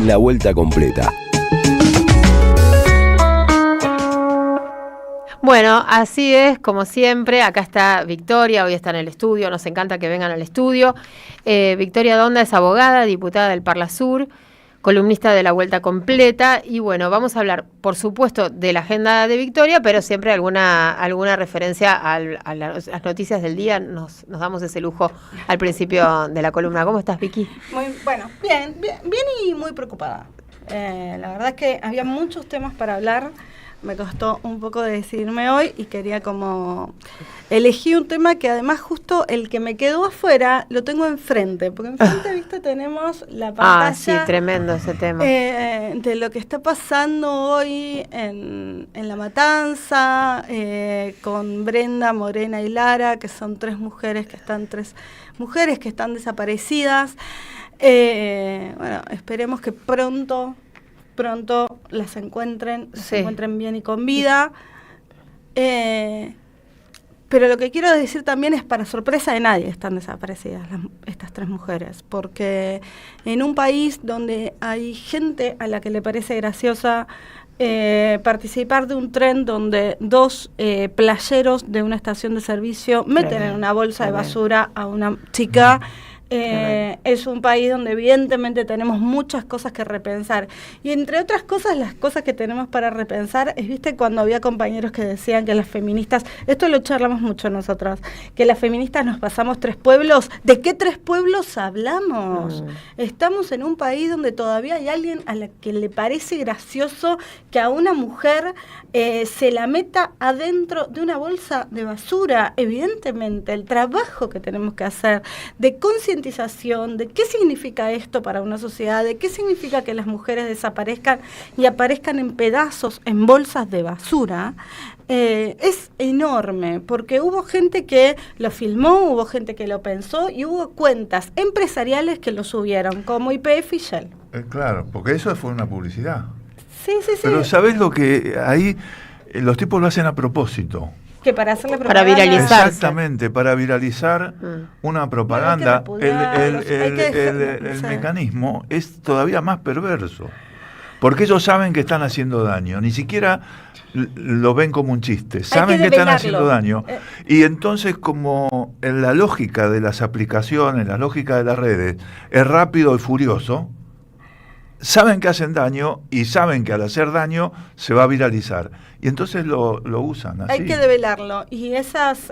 La vuelta completa. Bueno, así es, como siempre, acá está Victoria, hoy está en el estudio, nos encanta que vengan al estudio. Victoria Donda es abogada, diputada del Parla Sur, columnista de La Vuelta Completa, y bueno, vamos a hablar, por supuesto, de la agenda de Victoria, pero siempre alguna referencia a las noticias del día, nos damos ese lujo al principio de la columna. ¿Cómo estás, Vicky? Muy bueno, bien y muy preocupada. La verdad es que había muchos temas para hablar. Me costó un poco de decidirme hoy y quería como elegí un tema que además justo el que me quedó afuera lo tengo enfrente, porque enfrente, viste, tenemos la pantalla. Ah, sí, tremendo ese tema. De lo que está pasando hoy en La Matanza, con Brenda, Morena y Lara, que son tres mujeres que están desaparecidas. Bueno, esperemos que pronto las encuentren, se encuentren bien y con vida. Pero lo que quiero decir también es, para sorpresa de nadie, están desaparecidas estas tres mujeres, porque en un país donde hay gente a la que le parece graciosa participar de un tren donde dos playeros de una estación de servicio meten en una bolsa de basura a una chica. Es un país donde evidentemente tenemos muchas cosas que repensar, y entre otras cosas, las cosas que tenemos para repensar es, viste, cuando había compañeros que decían que las feministas, esto lo charlamos mucho nosotras, que las feministas nos pasamos 3 pueblos. ¿De qué 3 pueblos hablamos? Estamos en un país donde todavía hay alguien a la que le parece gracioso que a una mujer se la meta adentro de una bolsa de basura. Evidentemente el trabajo que tenemos que hacer de concientización de qué significa esto para una sociedad, de qué significa que las mujeres desaparezcan y aparezcan en pedazos, en bolsas de basura, es enorme, porque hubo gente que lo filmó, hubo gente que lo pensó y hubo cuentas empresariales que lo subieron, como YPF y Shell. Claro, porque eso fue una publicidad. Sí. Pero ¿sabés lo que ahí los tipos lo hacen a propósito? Que para hacerle propaganda. Para viralizar. Exactamente, para viralizar una propaganda. El mecanismo es todavía más perverso, porque ellos saben que están haciendo daño, ni siquiera lo ven como un chiste, saben que están haciendo daño. Y entonces, como en la lógica de las aplicaciones, la lógica de las redes, es rápido y furioso, saben que hacen daño y saben que al hacer daño se va a viralizar. Y entonces lo usan así. Hay que develarlo. Y esas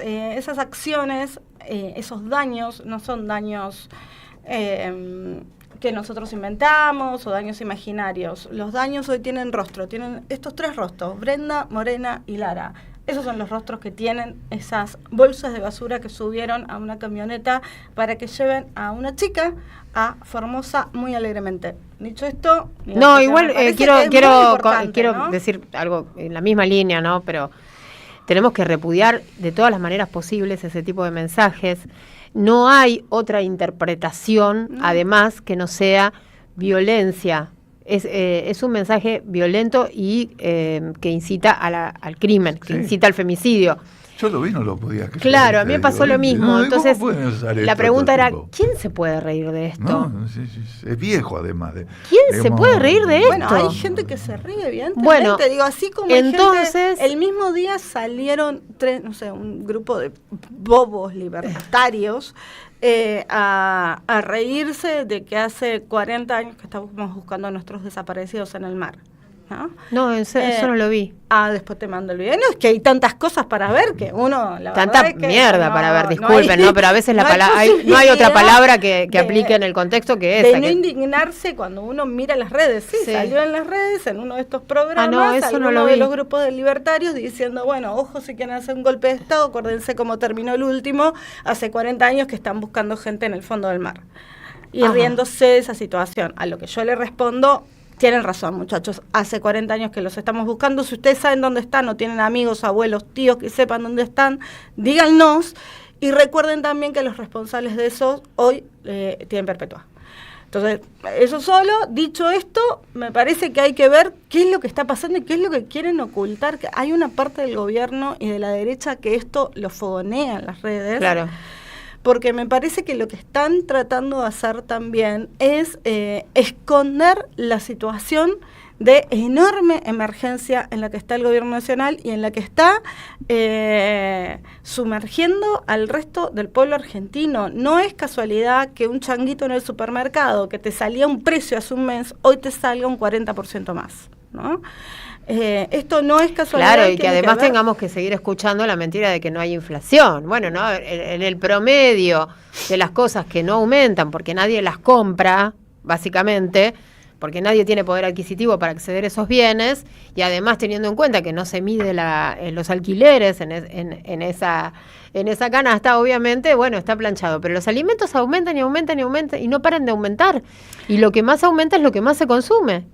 acciones, esos daños, no son daños que nosotros inventamos o daños imaginarios. Los daños hoy tienen rostro, tienen estos 3 rostros: Brenda, Morena y Lara. Esos son los rostros que tienen esas bolsas de basura que subieron a una camioneta para que lleven a una chica a Formosa muy alegremente. Dicho esto... No, igual quiero ¿no? decir algo en la misma línea, ¿no? Pero tenemos que repudiar de todas las maneras posibles ese tipo de mensajes. No hay otra interpretación, además, que no sea violencia. Es un mensaje violento y que incita al crimen, que incita al femicidio. Yo lo vi, no lo podía creer. Claro, a mí me pasó lo mismo. Entonces, la pregunta era, tipo? ¿quién se puede reír de esto? No, sí, es viejo además. ¿Quién se puede reír de esto? Bueno, hay gente que se ríe, evidentemente. Bueno, digo, así como entonces, hay gente, el mismo día salieron un grupo de bobos libertarios a reírse de que hace 40 años que estamos buscando a nuestros desaparecidos en el mar. No, eso no lo vi. Después te mando el video. No, es que hay tantas cosas para ver que uno... Tanta mierda para ver, disculpen, ¿no? Pero a veces no hay otra palabra que aplique en el contexto que esa. De no indignarse cuando uno mira las redes. Sí, salió en las redes, en uno de estos programas, alguno de los grupos de libertarios diciendo, bueno, ojo, si quieren hacer un golpe de Estado, acuérdense cómo terminó el último, hace 40 años que están buscando gente en el fondo del mar. Y riéndose de esa situación. A lo que yo le respondo... Tienen razón, muchachos, hace 40 años que los estamos buscando. Si ustedes saben dónde están o tienen amigos, abuelos, tíos que sepan dónde están, díganos, y recuerden también que los responsables de eso hoy tienen perpetua. Entonces, eso solo, dicho esto, me parece que hay que ver qué es lo que está pasando y qué es lo que quieren ocultar. Que hay una parte del gobierno y de la derecha que esto lo fogonea en las redes. Claro. porque me parece que lo que están tratando de hacer también es esconder la situación de enorme emergencia en la que está el gobierno nacional y en la que está sumergiendo al resto del pueblo argentino. No es casualidad que un changuito en el supermercado que te salía un precio hace un mes, hoy te salga un 40% más, ¿no? Esto no es casualidad. Claro, y que además tengamos que seguir escuchando la mentira de que no hay inflación. Bueno, no, en el promedio de las cosas que no aumentan porque nadie las compra, básicamente, porque nadie tiene poder adquisitivo para acceder a esos bienes, y además teniendo en cuenta que no se mide los alquileres en esa canasta, obviamente, bueno, está planchado. Pero los alimentos aumentan y aumentan y aumentan y no paran de aumentar. Y lo que más aumenta es lo que más se consume.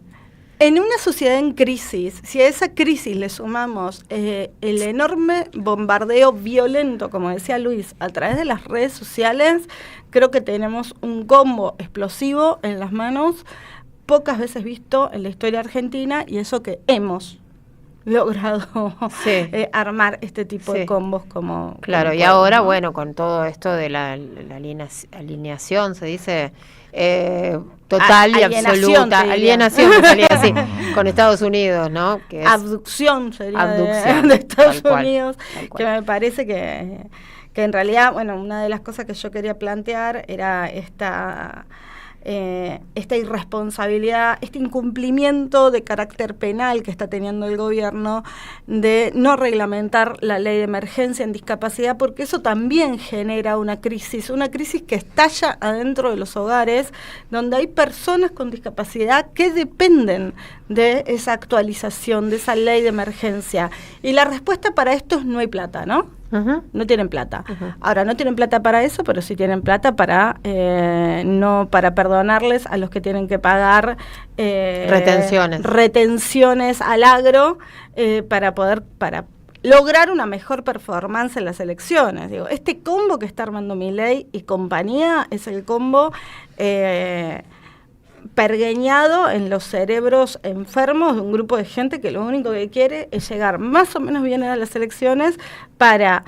En una sociedad en crisis, si a esa crisis le sumamos el enorme bombardeo violento, como decía Luis, a través de las redes sociales, creo que tenemos un combo explosivo en las manos, pocas veces visto en la historia argentina, y eso que hemos logrado armar este tipo de combos como... Claro, y ahora, ¿no? Bueno, con todo esto de la alineación, se dice... total y absoluta alienación me salía así con Estados Unidos, ¿no? Que es abducción sería de Estados Unidos, que me parece que en realidad, bueno, una de las cosas que yo quería plantear era esta irresponsabilidad, este incumplimiento de carácter penal que está teniendo el gobierno de no reglamentar la ley de emergencia en discapacidad, porque eso también genera una crisis que estalla adentro de los hogares, donde hay personas con discapacidad que dependen de esa actualización, de esa ley de emergencia. Y la respuesta para esto es: no hay plata, ¿no? No tienen plata. Ahora, no tienen plata para eso, pero sí tienen plata para para perdonarles a los que tienen que pagar retenciones al agro para lograr una mejor performance en las elecciones. Digo, este combo que está armando Milei y compañía es el combo pergeñado en los cerebros enfermos de un grupo de gente que lo único que quiere es llegar más o menos bien a las elecciones para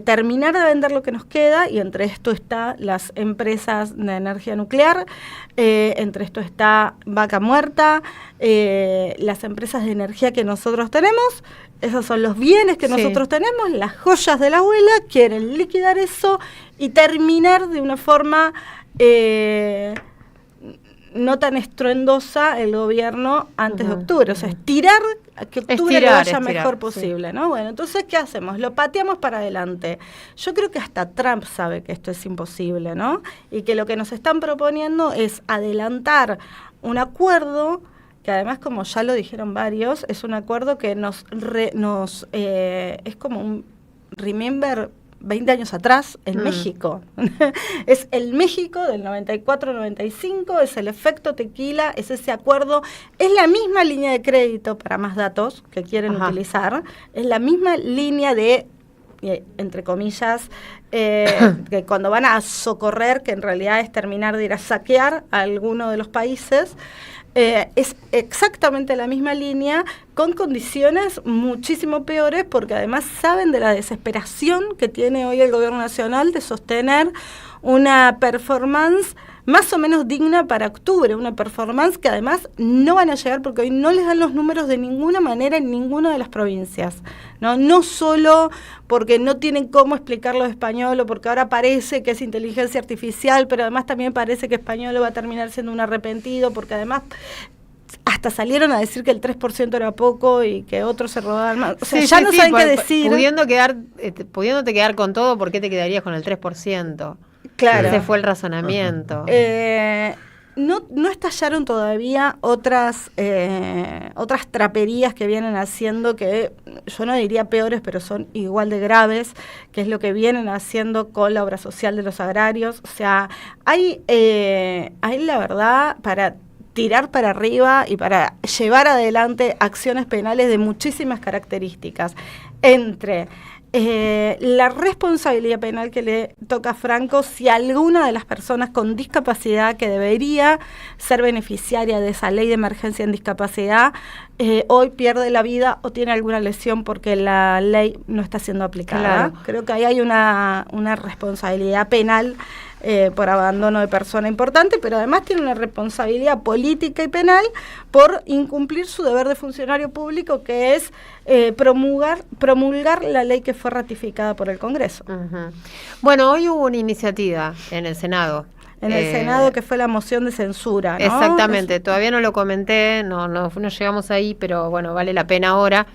terminar de vender lo que nos queda, y entre esto está las empresas de energía nuclear, entre esto está Vaca Muerta, las empresas de energía que nosotros tenemos. Esos son los bienes que nosotros tenemos, las joyas de la abuela. Quieren liquidar eso y terminar de una forma no tan estruendosa el gobierno antes de octubre, o sea, estirar a que octubre le vaya mejor posible, ¿no? Bueno, entonces, ¿qué hacemos? Lo pateamos para adelante. Yo creo que hasta Trump sabe que esto es imposible, ¿no? Y que lo que nos están proponiendo es adelantar un acuerdo que, además, como ya lo dijeron varios, es un acuerdo que es como un remember 20 años atrás en México. Es el México del 94-95, es el efecto tequila, es ese acuerdo, es la misma línea de crédito para más datos que quieren utilizar, es la misma línea de, entre comillas, que cuando van a socorrer, que en realidad es terminar de ir a saquear a alguno de los países. Es exactamente la misma línea, con condiciones muchísimo peores, porque además saben de la desesperación que tiene hoy el gobierno nacional de sostener una performance más o menos digna para octubre, una performance que además no van a llegar porque hoy no les dan los números de ninguna manera en ninguna de las provincias, no solo porque no tienen cómo explicarlo en español, o porque ahora parece que es inteligencia artificial, pero además también parece que español va a terminar siendo un arrepentido, porque además hasta salieron a decir que el 3% era poco y que otros se robaban más. O sea, ya no saben qué decir. Pudiéndote quedar con todo, ¿por qué te quedarías con el 3%? Claro. Ese fue el razonamiento. No estallaron todavía otras traperías que vienen haciendo, que yo no diría peores, pero son igual de graves, que es lo que vienen haciendo con la obra social de los agrarios. O sea, hay la verdad para tirar para arriba y para llevar adelante acciones penales de muchísimas características, entre la responsabilidad penal que le toca a Franco si alguna de las personas con discapacidad que debería ser beneficiaria de esa ley de emergencia en discapacidad hoy pierde la vida o tiene alguna lesión porque la ley no está siendo aplicada. Claro. Creo que ahí hay una responsabilidad penal por abandono de persona importante, pero además tiene una responsabilidad política y penal por incumplir su deber de funcionario público, que es promulgar la ley que fue ratificada por el Congreso. Uh-huh. Bueno, hoy hubo una iniciativa en el Senado. En el Senado, que fue la moción de censura, ¿no? Exactamente, todavía no lo comenté, no llegamos ahí, pero bueno, vale la pena ahora,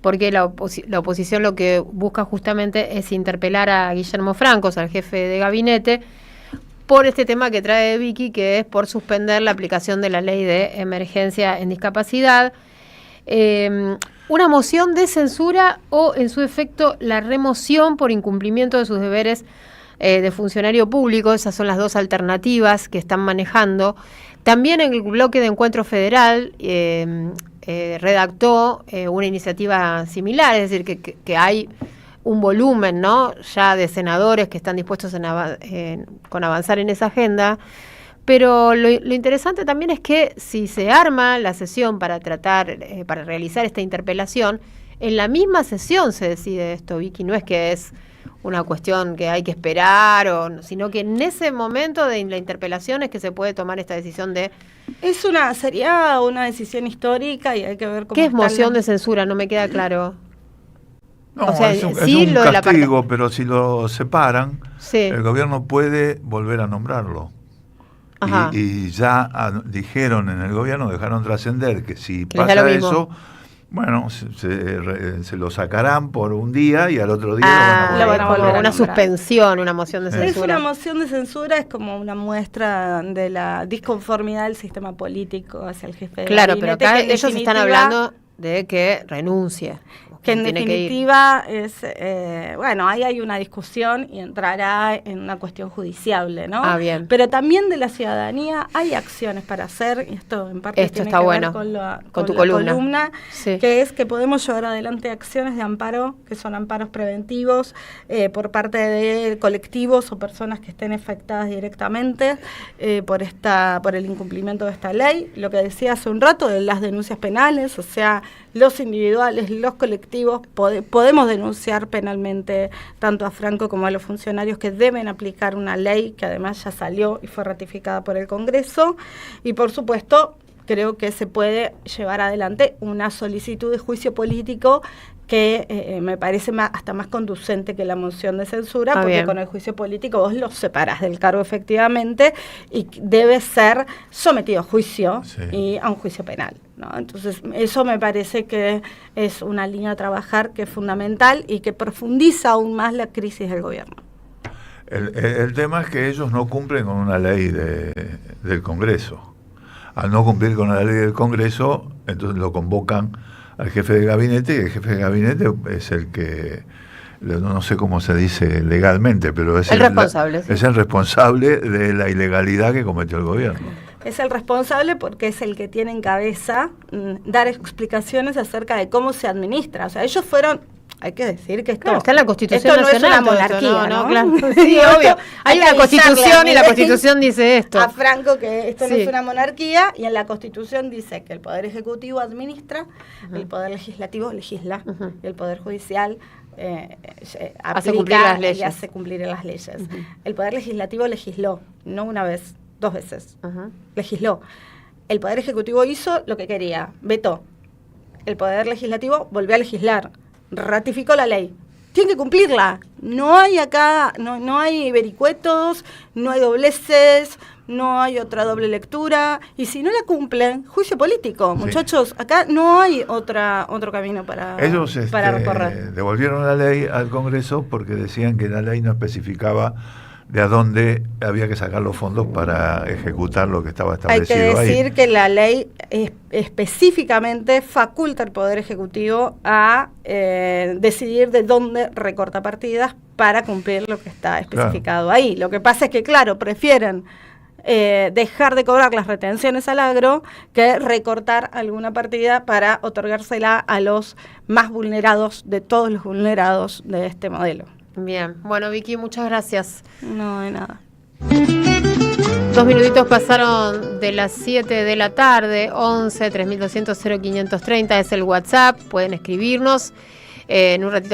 porque la oposición lo que busca justamente es interpelar a Guillermo Francos, al jefe de gabinete, por este tema que trae Vicky, que es por suspender la aplicación de la ley de emergencia en discapacidad. Una moción de censura o, en su efecto, la remoción por incumplimiento de sus deberes de funcionario público. Esas son las dos alternativas que están manejando. También en el bloque de Encuentro Federal redactó una iniciativa similar, es decir, que hay un volumen, ¿no?, ya de senadores que están dispuestos con avanzar en esa agenda. Pero lo interesante también es que si se arma la sesión para para realizar esta interpelación, en la misma sesión se decide esto, Vicky, no es que es una cuestión que hay que esperar, sino que en ese momento de la interpelación es que se puede tomar esta decisión de... Sería una decisión histórica y hay que ver cómo... ¿Qué es moción de censura? No me queda claro. No, o sea, es un lo de castigo, pero si lo separan, sí, el gobierno puede volver a nombrarlo. Y ya dijeron en el gobierno, dejaron trascender que si pasa eso, bueno, se lo sacarán por un día y al otro día lo van a volver a una suspensión, una moción de censura. Es una moción de censura, es como una muestra de la disconformidad del sistema político hacia el jefe de gabinete. Claro, pero acá ellos están hablando de que renuncie. Que en definitiva es, ahí hay una discusión y entrará en una cuestión judiciable, ¿no? Bien. Pero también de la ciudadanía hay acciones para hacer, y esto en parte tiene que ver con tu columna, sí, que es que podemos llevar adelante acciones de amparo, que son amparos preventivos, por parte de colectivos o personas que estén afectadas directamente por el incumplimiento de esta ley. Lo que decía hace un rato de las denuncias penales, o sea, los individuales, los colectivos, podemos denunciar penalmente tanto a Franco como a los funcionarios que deben aplicar una ley que además ya salió y fue ratificada por el Congreso. Y por supuesto, creo que se puede llevar adelante una solicitud de juicio político que me parece hasta más conducente que la moción de censura, porque bien, con el juicio político vos lo separás del cargo efectivamente y debe ser sometido a juicio, sí, y a un juicio penal, ¿no? Entonces, eso me parece que es una línea a trabajar que es fundamental y que profundiza aún más la crisis del gobierno. El tema es que ellos no cumplen con una ley del Congreso. Al no cumplir con la ley del Congreso, entonces lo convocan al jefe de gabinete, y el jefe de gabinete es el que, no sé cómo se dice legalmente, pero es el responsable, sí, es el responsable de la ilegalidad que cometió el gobierno. Es el responsable porque es el que tiene en cabeza dar explicaciones acerca de cómo se administra. O sea, ellos fueron... Hay que decir que esto está en la Constitución Nacional. Esto no es una monarquía, ¿no? Claro. Sí, obvio. Hay una Constitución y la Constitución dice esto. A Franco que esto no es una monarquía, y en la Constitución dice que el Poder Ejecutivo administra, el Poder Legislativo legisla, y el Poder Judicial hace cumplir las leyes. Y hace cumplir las leyes. El Poder Legislativo legisló, no una vez, 2 veces. Legisló. El Poder Ejecutivo hizo lo que quería, vetó. El Poder Legislativo volvió a legislar, ratificó la ley. Tiene que cumplirla. No hay acá, no hay vericuetos, no hay dobleces, no hay otra doble lectura. Y si no la cumplen, juicio político. Sí. Muchachos, acá no hay otro camino para recorrer. Devolvieron la ley al Congreso porque decían que la ley no especificaba de a dónde había que sacar los fondos para ejecutar lo que estaba establecido ahí. Hay que decir que la ley específicamente faculta al Poder Ejecutivo a decidir de dónde recorta partidas para cumplir lo que está especificado ahí. Lo que pasa es que, claro, prefieren dejar de cobrar las retenciones al agro que recortar alguna partida para otorgársela a los más vulnerados de todos los vulnerados de este modelo. Bien, bueno, Vicky, muchas gracias. No, de nada. 2 minutitos pasaron de las 7 de la tarde, 11 3200 0530 es el WhatsApp, pueden escribirnos en un ratito.